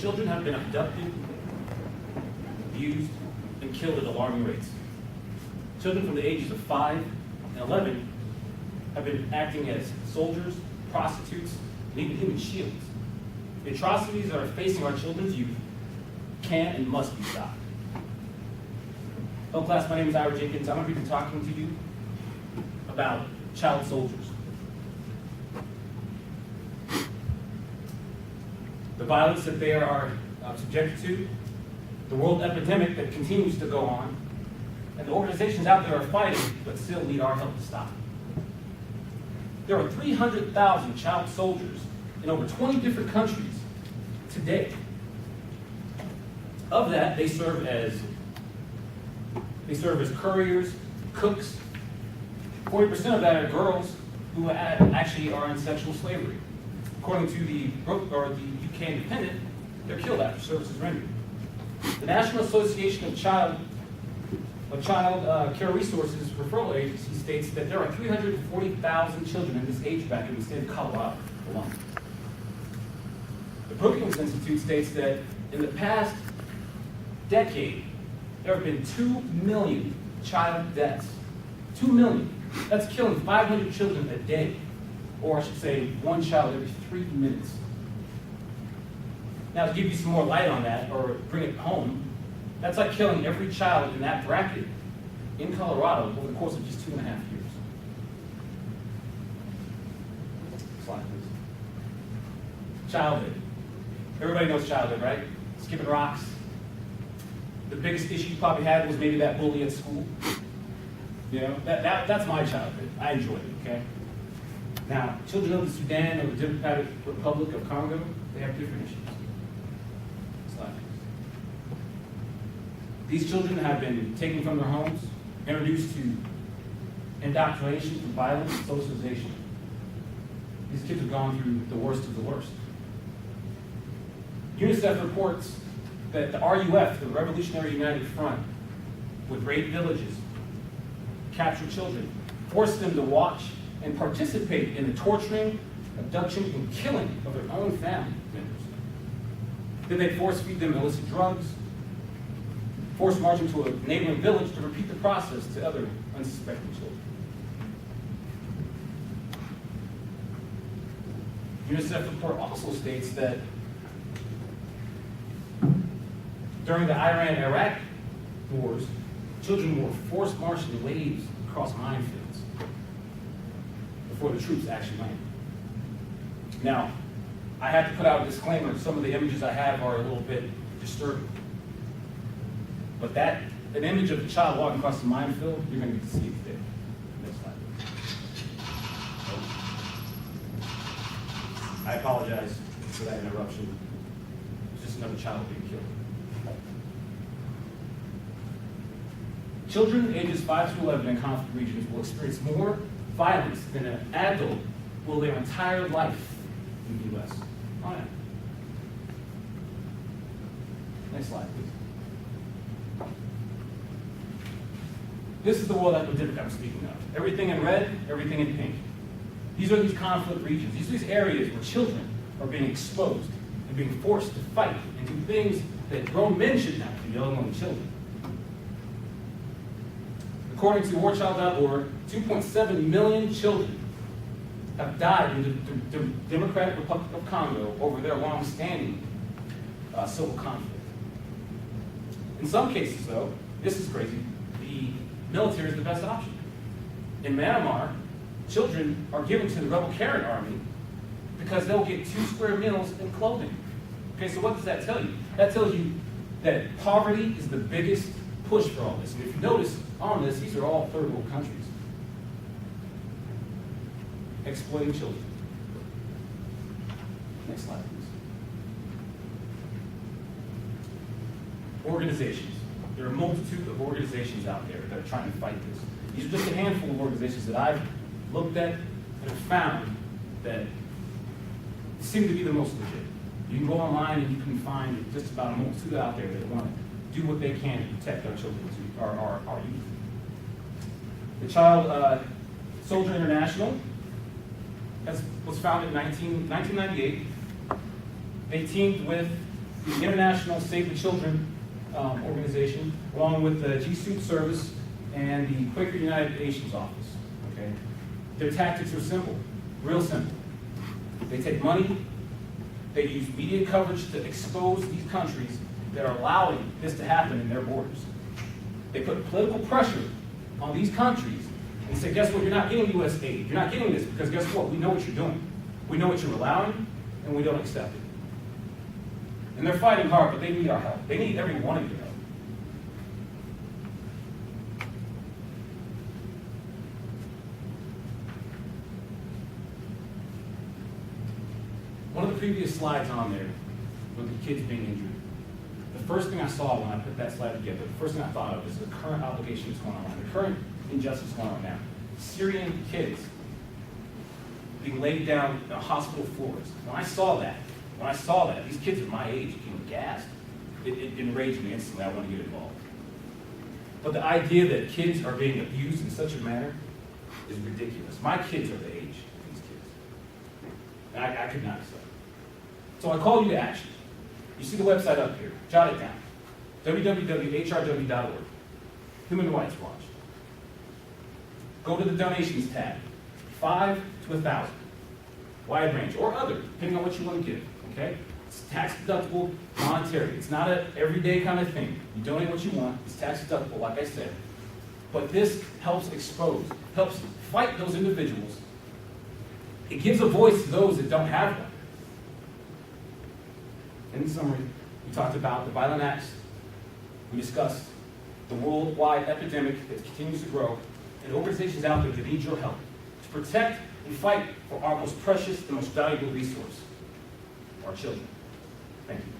Children have been abducted, abused, and killed at alarming rates. Children from the ages of 5 and 11 have been acting as soldiers, prostitutes, and even human shields. The atrocities that are facing our children's youth can and must be stopped. Hello class, my name is Ira Jinkins. I'm going to be talking to you about child soldiers. The violence that they are subjected to, the world epidemic that continues to go on, and the organizations out there are fighting but still need our help to stop. There are 300,000 child soldiers in over 20 different countries today. Of that, they serve as couriers, cooks. 40% of that are girls who actually are in sexual slavery. According to the UK Independent, they're killed after service is rendered. The National Association of Child Care Resources Referral Agency states that there are 340,000 children in this age bracket in the state of Colorado alone. The Brookings Institute states that in the past decade, there have been 2 million child deaths. 2 million. That's killing 500 children a day, or I should say, one child every 3 minutes. Now, to give you some more light on that, or bring it home, that's like killing every child in that bracket in Colorado over the course of just 2.5 years. Slide, please. Childhood. Everybody knows childhood, right? Skipping rocks. The biggest issue you probably had was maybe that bully at school. You know, that's my childhood. I enjoyed it, okay? Now, children of the Sudan or the Democratic Republic of Congo, they have different issues. Slide. These children have been taken from their homes, introduced to indoctrination through violence and socialization. These kids have gone through the worst of the worst. UNICEF reports that the RUF, the Revolutionary United Front, would raid villages, capture children, force them to watch and participate in the torturing, abduction, and killing of their own family members. Then they'd force feed them illicit drugs, force march them to a neighboring village to repeat the process to other unsuspecting children. UNICEF report also states that during the Iran-Iraq wars, children were forced marched in waves across minefields before the troops actually landed. Now, I have to put out a disclaimer. Some of the images I have are a little bit disturbing. But an image of a child walking across the minefield, you're going to get to see it today. Next slide. I apologize for that interruption. It's just another child being killed. Children ages 5 to 11 in conflict regions will experience more violence than an adult will their entire life in the U.S. All right. Next slide, please. This is the world epidemic I'm speaking of. Everything in red, everything in pink. These are these conflict regions. These are these areas where children are being exposed and being forced to fight and do things that grown men should not do, let alone children. According to warchild.org, 2.7 million children have died in the Democratic Republic of Congo over their long-standing civil conflict. In some cases, though, this is crazy, the military is the best option. In Myanmar, children are given to the rebel Karen army because they'll get 2 square meals and clothing. Okay, so what does that tell you? That tells you that poverty is the biggest push for all this. And if you notice on this, these are all third world countries exploiting children. Next slide, please. Organizations. There are a multitude of organizations out there that are trying to fight this. These are just a handful of organizations that I've looked at and have found that seem to be the most legit. You can go online and you can find just about a multitude out there that want to do what they can to protect our children, our youth. The Child Soldier International was founded in 1998. They teamed with the International Save the Children organization, along with the Ctu Service and the Quaker United Nations office. Okay? Their tactics are simple, real simple. They take money, they use media coverage to expose these countries that are allowing this to happen in their borders. They put political pressure on these countries and say, guess what, you're not getting U.S. aid. You're not getting this because guess what, we know what you're doing. We know what you're allowing, and we don't accept it. And they're fighting hard, but they need our help. They need every one of your help. One of the previous slides on there was the kids being injured. The first thing I saw when I put that slide together, the first thing I thought of is the current obligation that's going on, the current injustice going on now. Syrian kids being laid down on hospital floors. When I saw that, these kids are my age, became gassed. It enraged me instantly. I want to get involved. But the idea that kids are being abused in such a manner is ridiculous. My kids are the age of these kids. And I could not accept it. So I call you to action. You see the website up here. Jot it down. www.hrw.org. Human Rights Watch. Go to the donations tab. 5 to 1,000. Wide range, or other, depending on what you want to give. Okay? It's tax deductible, monetary. It's not an everyday kind of thing. You donate what you want. It's tax deductible, like I said. But this helps expose, helps fight those individuals. It gives a voice to those that don't have one. In summary, we talked about the violent acts. We discussed the worldwide epidemic that continues to grow, and organizations out there that need your help to protect and fight for our most precious and most valuable resource, our children. Thank you.